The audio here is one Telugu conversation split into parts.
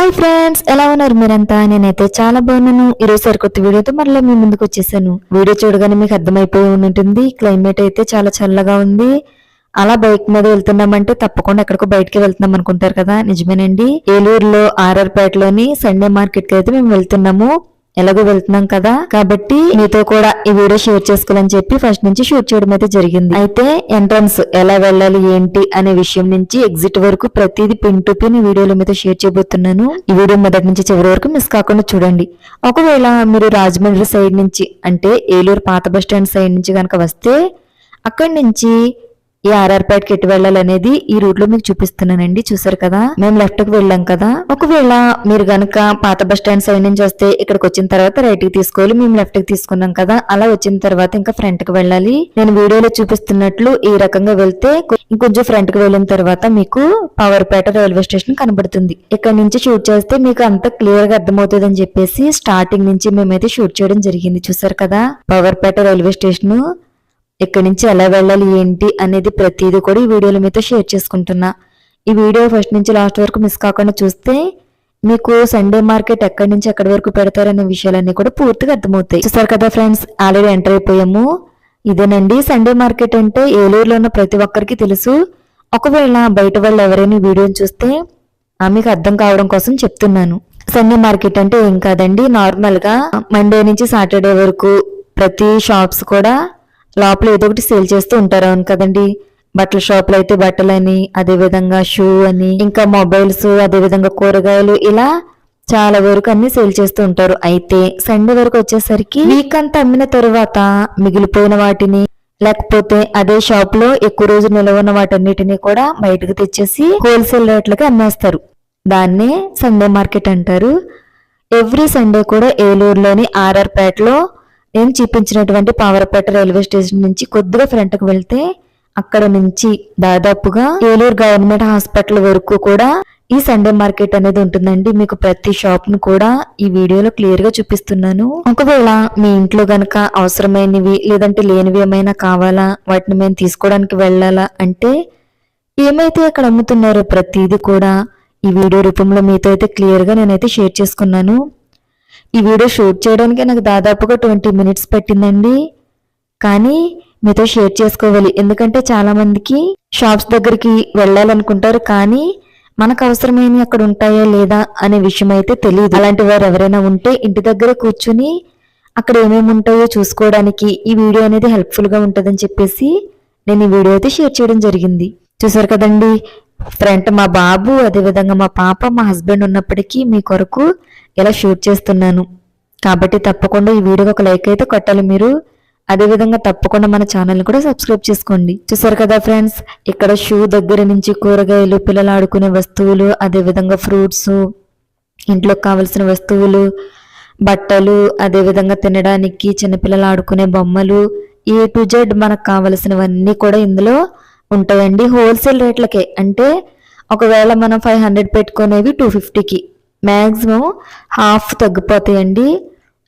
హాయ్ ఫ్రెండ్స్, ఎలా ఉన్నారు మీరంతా? నేనైతే చాలా బాగున్నాను. ఈరోజు సరికొత్త వీడియోతో మరలా మీ ముందుకు వచ్చేసాను. వీడియో చూడగానే మీకు అర్థమైపోయి ఉంటుంది. క్లైమేట్ అయితే చాలా చల్లగా ఉంది. అలా బైక్ మీద వెళ్తున్నామంటే తప్పకుండా ఎక్కడికో బయటకి వెళ్తున్నాం అనుకుంటారు కదా, నిజమేనండి. ఏలూరులో ఆర్ఆర్పేటలోని సండే మార్కెట్ కి అయితే మేము వెళ్తున్నాము. ఎలాగో వెళ్తున్నాం కదా కాబట్టి మీతో కూడా ఈ వీడియో షేర్ చేసుకోవాలని చెప్పి ఫస్ట్ నుంచి షూట్ చేయడం అయితే జరిగింది. అయితే ఎంట్రన్స్ ఎలా వెళ్ళాలి ఏంటి అనే విషయం నుంచి ఎగ్జిట్ వరకు ప్రతిదీ పిన్ టు పిన్ ఈ వీడియోలో మీతో షేర్ చేయబోతున్నాను. ఈ వీడియో మొదటి నుంచి చివరి వరకు మిస్ కాకుండా చూడండి. ఒకవేళ మీరు రాజమండ్రి సైడ్ నుంచి అంటే ఏలూరు పాత బస్ స్టాండ్ సైడ్ నుంచి కనుక వస్తే అక్కడి నుంచి ఈ ఆర్ఆర్పేటకి ఎటు వెళ్ళాలనేది ఈ రూట్ లో మీకు చూపిస్తున్నానండి. చూసారు కదా, మేము లెఫ్ట్ కి వెళ్ళాం కదా. ఒకవేళ మీరు గనక పాత బస్ స్టాండ్ సైడ్ నుంచి వస్తే ఇక్కడికి వచ్చిన తర్వాత రైట్ కి తీసుకోవాలి. మేము లెఫ్ట్ కి తీసుకున్నాం కదా, అలా వచ్చిన తర్వాత ఇంకా ఫ్రంట్ కి వెళ్ళాలి. నేను వీడియోలో చూపిస్తున్నట్లు ఈ రకంగా వెళ్తే ఇంకొంచెం ఫ్రంట్ కి వెళ్ళిన తర్వాత మీకు పవర్పేట రైల్వే స్టేషన్ కనబడుతుంది. ఇక్కడ నుంచి షూట్ చేస్తే మీకు అంత క్లియర్ గా అర్థమవుతుంది అని చెప్పేసి స్టార్టింగ్ నుంచి మేమైతే షూట్ చేయడం జరిగింది. చూసారు కదా, పవర్పేట రైల్వే స్టేషన్. ఇక్కడ నుంచి ఎలా వెళ్ళాలి ఏంటి అనేది ప్రతిదీ కూడా ఈ వీడియోలో మీతో షేర్ చేసుకుంటున్నా. ఈ వీడియో ఫస్ట్ నుంచి లాస్ట్ వరకు మిస్ కాకుండా చూస్తే మీకు సండే మార్కెట్ ఎక్కడి నుంచి ఎక్కడి వరకు పెడతారనే విషయాలన్నీ కూడా పూర్తిగా అర్థమవుతాయి. చూసారు కదా ఫ్రెండ్స్, ఆల్రెడీ ఎంటర్ అయిపోయాము. ఇదేనండి సండే మార్కెట్ అంటే ఏలూరులో ఉన్న ప్రతి ఒక్కరికి తెలుసు. ఒకవేళ బయట వాళ్ళు ఎవరైనా వీడియోని చూస్తే మీకు అర్థం కావడం కోసం చెప్తున్నాను. సండే మార్కెట్ అంటే ఏం కాదండి, నార్మల్ గా మండే నుంచి సాటర్డే వరకు ప్రతి షాప్స్ కూడా లోపల ఏదో ఒకటి సేల్ చేస్తూ ఉంటారు, అవును కదండి. బట్టల షాపులు అయితే బట్టలని, అదే విధంగా షూ అని, ఇంకా మొబైల్స్, అదే విధంగా కూరగాయలు, ఇలా చాలా వరకు అన్ని సేల్ చేస్తూ ఉంటారు. అయితే సండే వరకు వచ్చేసరికి వీక్ అంతా అమ్మిన తరువాత మిగిలిపోయిన వాటిని లేకపోతే అదే షాప్ లో ఎక్కువ రోజు నిలవ ఉన్న వాటన్నిటిని కూడా బయటకు తెచ్చేసి హోల్సేల్ రేట్లకి అమ్మేస్తారు. దాన్నే సండే మార్కెట్ అంటారు. ఎవ్రీ సండే కూడా ఏలూరులోని ఆర్ఆర్పేటలో నేను చూపించినటువంటి పవర్పేట రైల్వే స్టేషన్ నుంచి కొద్దిగా ఫ్రంట్ కు వెళ్తే అక్కడ నుంచి దాదాపుగా ఏలూరు గవర్నమెంట్ హాస్పిటల్ వరకు కూడా ఈ సండే మార్కెట్ అనేది ఉంటుందండి. మీకు ప్రతి షాప్ ను కూడా ఈ వీడియోలో క్లియర్ గా చూపిస్తున్నాను. ఒకవేళ మీ ఇంట్లో గనక అవసరమైనవి లేదంటే లేనివి ఏమైనా కావాలా, వాటిని మేము తీసుకోవడానికి వెళ్ళాలా అంటే ఏమైతే అక్కడ అమ్ముతున్నారో ప్రతిదీ కూడా ఈ వీడియో రూపంలో మీతో అయితే క్లియర్ గా నేనైతే షేర్ చేసుకున్నాను. ఈ వీడియో షూట్ చేయడానికి నాకు దాదాపుగా 20 minutes పట్టిందండి. కానీ మీతో షేర్ చేసుకోవాలి, ఎందుకంటే చాలా మందికి షాప్స్ దగ్గరికి వెళ్ళాలనుకుంటారు కానీ మనకు అవసరమైనవి అక్కడ ఉంటాయా లేదా అనే విషయం అయితే తెలియదు. అలాంటి వారు ఎవరైనా ఉంటే ఇంటి దగ్గర కూర్చుని అక్కడ ఏమేమి ఉంటాయో చూసుకోవడానికి ఈ వీడియో అనేది హెల్ప్ఫుల్ గా ఉంటుందని చెప్పేసి నేను ఈ వీడియో అయితే షేర్ చేయడం జరిగింది. చూసారు కదండి, ఫ్రంట్ మా బాబు, అదేవిధంగా మా పాప, మా హస్బెండ్ ఉన్నప్పటికీ మీ కొరకు ఇలా షూట్ చేస్తున్నాను. కాబట్టి తప్పకుండా ఈ వీడియోకి ఒక లైక్ అయితే కొట్టాలి మీరు. అదేవిధంగా తప్పకుండా మన ఛానల్ని కూడా సబ్స్క్రైబ్ చేసుకోండి. చూసారు కదా ఫ్రెండ్స్, ఇక్కడ షూ దగ్గర నుంచి కూరగాయలు, పిల్లలు ఆడుకునే వస్తువులు, అదేవిధంగా ఫ్రూట్స్, ఇంట్లోకి కావలసిన వస్తువులు, బట్టలు, అదేవిధంగా తినడానికి చిన్నపిల్లలు ఆడుకునే బొమ్మలు, A to Z మనకు కావలసినవన్నీ కూడా ఇందులో ఉంటాయండి. హోల్సేల్ రేట్లకే, అంటే ఒకవేళ మనం 500 పెట్టుకునేవి 250కి మ్యాక్సిమం హాఫ్ తగ్గిపోతాయండి.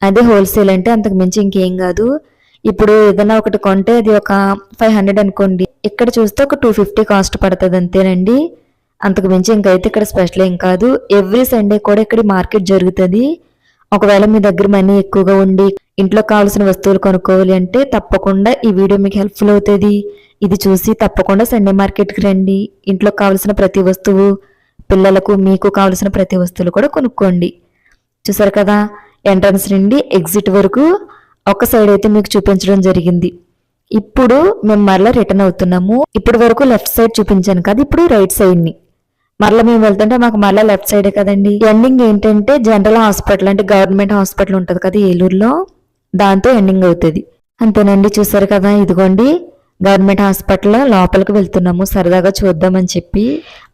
అదే హోల్సేల్ అంటే అంతకు మించి ఇంకేం కాదు. ఇప్పుడు ఏదైనా ఒకటి కొంటే అది ఒక 500 అనుకోండి, ఇక్కడ చూస్తే ఒక 250 కాస్ట్ పడుతుంది అంతేనండి. అంతకు మించి ఇంకైతే ఇక్కడ స్పెషల్ ఏం కాదు. ఎవ్రీ సండే కూడా ఇక్కడ మార్కెట్ జరుగుతుంది. ఒకవేళ మీ దగ్గర మనీ ఎక్కువగా ఉండి ఇంట్లో కావాల్సిన వస్తువులు కొనుక్కోవాలి అంటే తప్పకుండా ఈ వీడియో మీకు హెల్ప్ఫుల్ అవుతుంది. ఇది చూసి తప్పకుండా సండే మార్కెట్కి రండి. ఇంట్లో కావాల్సిన ప్రతి వస్తువు, పిల్లలకు మీకు కావాల్సిన ప్రతి వస్తువులు కూడా కొనుక్కోండి. చూసారు కదా, ఎంట్రన్స్ నుండి ఎగ్జిట్ వరకు ఒక సైడ్ అయితే మీకు చూపించడం జరిగింది. ఇప్పుడు మేము మరలా రిటర్న్ అవుతున్నాము. ఇప్పటి వరకు లెఫ్ట్ సైడ్ చూపించాను కదా, ఇప్పుడు రైట్ సైడ్ ని మరలా మేము వెళ్తుంటే మాకు మరలా లెఫ్ట్ సైడే కదండి. ఎండింగ్ ఏంటంటే జనరల్ హాస్పిటల్ అంటే గవర్నమెంట్ హాస్పిటల్ ఉంటది కదా ఏలూరులో, దాంతో ఎండింగ్ అవుతుంది. అంతేనండి. చూసారు కదా, ఇదిగోండి గవర్నమెంట్ హాస్పిటల్ లోపలికి వెళ్తున్నాము సరదాగా చూద్దామని చెప్పి.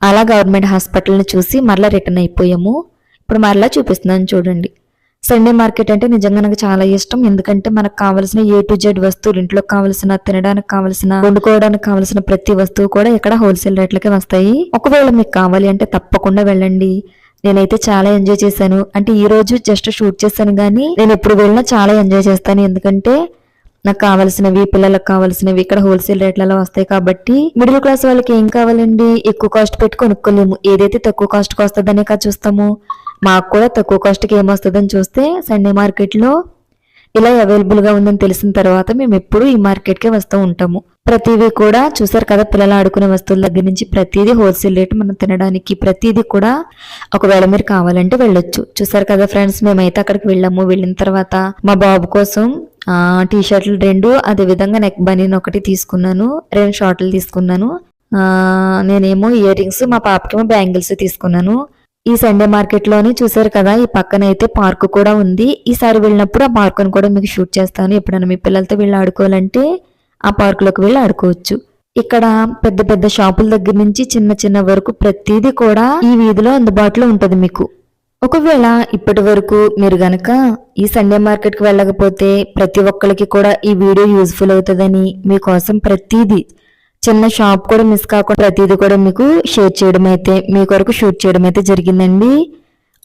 అలా గవర్నమెంట్ హాస్పిటల్ని చూసి మరలా రిటర్న్ అయిపోయాము. ఇప్పుడు మరలా చూపిస్తున్నాను చూడండి. సండే మార్కెట్ అంటే నిజంగా నాకు చాలా ఇష్టం. ఎందుకంటే మనకు కావాల్సిన A to Z వస్తువులు, ఇంట్లో కావాల్సిన, తినడానికి కావాల్సిన, వండుకోవడానికి కావాల్సిన ప్రతి వస్తువు కూడా ఇక్కడ హోల్సేల్ రేట్లకే వస్తాయి. ఒకవేళ మీకు కావాలి అంటే తప్పకుండా వెళ్ళండి. నేనైతే చాలా ఎంజాయ్ చేశాను. అంటే ఈ రోజు జస్ట్ షూట్ చేశాను కానీ నేను ఎప్పుడు వెళ్ళినా చాలా ఎంజాయ్ చేస్తాను. ఎందుకంటే నాకు కావాల్సినవి, పిల్లలకు కావాల్సినవి ఇక్కడ హోల్సేల్ రేట్లలో వస్తాయి కాబట్టి మిడిల్ క్లాస్ వాళ్ళకి ఏం కావాలండి, ఎక్కువ కాస్ట్ పెట్టి కొనుక్కోలేము. ఏదైతే తక్కువ కాస్ట్ కి వస్తుందనే కదా చూస్తాము. మాకు కూడా తక్కువ కాస్ట్కి ఏమొస్తుందని చూస్తే సండే మార్కెట్లో ఇలా అవైలబుల్గా ఉందని తెలిసిన తర్వాత మేము ఎప్పుడు ఈ మార్కెట్కే వస్తూ ఉంటాము. ప్రతిదీ కూడా చూసారు కదా, పిల్లలు ఆడుకునే వస్తువుల దగ్గర నుంచి ప్రతిదీ హోల్సేల్ రేట్ మనం తినడానికి ప్రతిదీ కూడా ఒకవేళ మీరు కావాలంటే వెళ్ళొచ్చు. చూసారు కదా ఫ్రెండ్స్, మేమైతే అక్కడికి వెళ్ళాము. వెళ్ళిన తర్వాత మా బాబు కోసం టీ షర్ట్లు 2, అదేవిధంగా నెక్ బనీన్ ఒకటి తీసుకున్నాను, 2 షార్ట్లు తీసుకున్నాను. నేనేమో ఇయర్ రింగ్స్, మా పాపకేమో బ్యాంగిల్స్ తీసుకున్నాను. ఈ సండే మార్కెట్లోని చూసారు కదా, ఈ పక్కన అయితే పార్క్ కూడా ఉంది. ఈసారి వెళ్ళినప్పుడు ఆ పార్కును కూడా మీకు షూట్ చేస్తాను. ఎప్పుడైనా మీ పిల్లలతో వెళ్ళి ఆడుకోవాలంటే ఆ పార్కులోకి వెళ్ళి ఆడుకోవచ్చు. ఇక్కడ పెద్ద పెద్ద షాపుల దగ్గర నుంచి చిన్న చిన్న వరకు ప్రతిదీ కూడా ఈ వీధిలో అందుబాటులో ఉంటుంది మీకు. ఒకవేళ ఇప్పటి వరకు మీరు గనక ఈ సండే మార్కెట్కి వెళ్ళకపోతే ప్రతి ఒక్కరికి కూడా ఈ వీడియో యూజ్ఫుల్ అవుతుందని మీకోసం ప్రతిదీ చిన్న షాప్ కూడా మిస్ కాకుండా ప్రతిదీ కూడా మీకు షేర్ చేయడం అయితే, మీ కొరకు షూట్ చేయడం అయితే జరిగిందండి.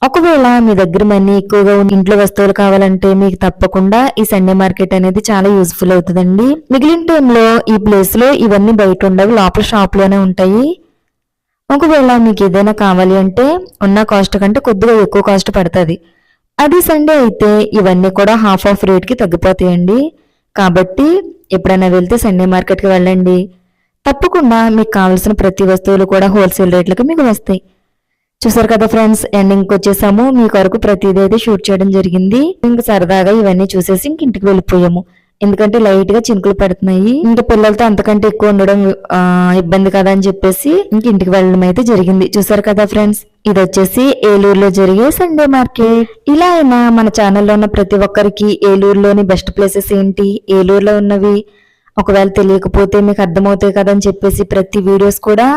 ఒకవేళ మీ దగ్గర మనీ ఎక్కువగా ఇంట్లో వస్తువులు కావాలంటే మీకు తప్పకుండా ఈ సండే మార్కెట్ అనేది చాలా యూజ్ఫుల్ అవుతుందండి. మిగిలిన టైంలో ఈ ప్లేస్ లో ఇవన్నీ బయట ఉండవు, లోపల షాప్ లోనే ఉంటాయి. ఒకవేళ మీకు ఏదైనా కావాలి అంటే ఉన్న కాస్ట్ కంటే కొద్దిగా ఎక్కువ కాస్ట్ పడుతుంది. అది సండే అయితే ఇవన్నీ కూడా హాఫ్ రేట్ కి తగ్గిపోతాయండి. కాబట్టి ఎప్పుడైనా వెళ్తే సండే మార్కెట్కి వెళ్ళండి. తప్పకుండా మీకు కావాల్సిన ప్రతి వస్తువులు కూడా హోల్సేల్ రేట్లకు మీకు వస్తాయి. చూసారు కదా ఫ్రెండ్స్, ఎండింగ్కి వచ్చేసాము. మీ కొరకు ప్రతిదీ అయితే షూట్ చేయడం జరిగింది. ఇంక సరదాగా ఇవన్నీ చూసేసి ఇంటికి వెళ్ళిపోయాము. ఎందుకంటే లైట్ గా చినుకులు పడుతున్నాయి, ఇంకా పిల్లలతో అంతకంటే ఎక్కువ ఉండడం ఇబ్బంది కదా అని చెప్పేసి ఇంటికి వెళ్ళడం అయితే జరిగింది. చూసారు కదా ఫ్రెండ్స్, ఇది వచ్చేసి ఏలూరులో జరిగే సండే మార్కెట్. ఇలా అయినా మన ఛానల్లో ఉన్న ప్రతి ఒక్కరికి ఏలూరులోని బెస్ట్ ప్లేసెస్ ఏంటి, ఏలూరులో ఉన్నవి ఒకవేళ తెలియకపోతే మీకు అర్థమవుతాయి కదా అని చెప్పేసి ప్రతి వీడియోస్ కూడా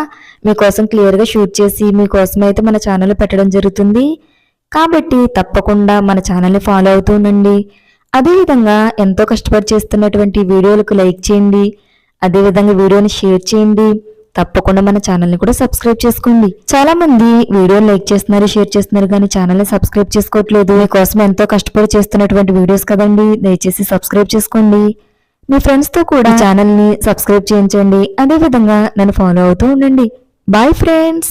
మీకోసం క్లియర్ గా షూట్ చేసి మీకోసం అయితే మన ఛానల్లో పెట్టడం జరుగుతుంది. కాబట్టి తప్పకుండా మన ఛానల్ని ఫాలో అవుతూ ఉండండి. అదేవిధంగా ఎంతో కష్టపడి చేస్తున్నటువంటి వీడియోలకు లైక్ చేయండి, అదేవిధంగా వీడియోని షేర్ చేయండి. తప్పకుండా మన ఛానల్ని కూడా సబ్స్క్రైబ్ చేసుకోండి. చాలా మంది వీడియోని లైక్ చేస్తున్నారు, షేర్ చేస్తున్నారు, కానీ ఛానల్ని సబ్స్క్రైబ్ చేసుకోవట్లేదు. మీకోసం ఎంతో కష్టపడి చేస్తున్నటువంటి వీడియోస్ కదండి, దయచేసి సబ్స్క్రైబ్ చేసుకోండి. మీ ఫ్రెండ్స్ తో కూడా ఛానల్ ని సబ్స్క్రైబ్ చేయించండి. అదే విధంగా నన్ను ఫాలో అవుతూ ఉండండి. Bye friends.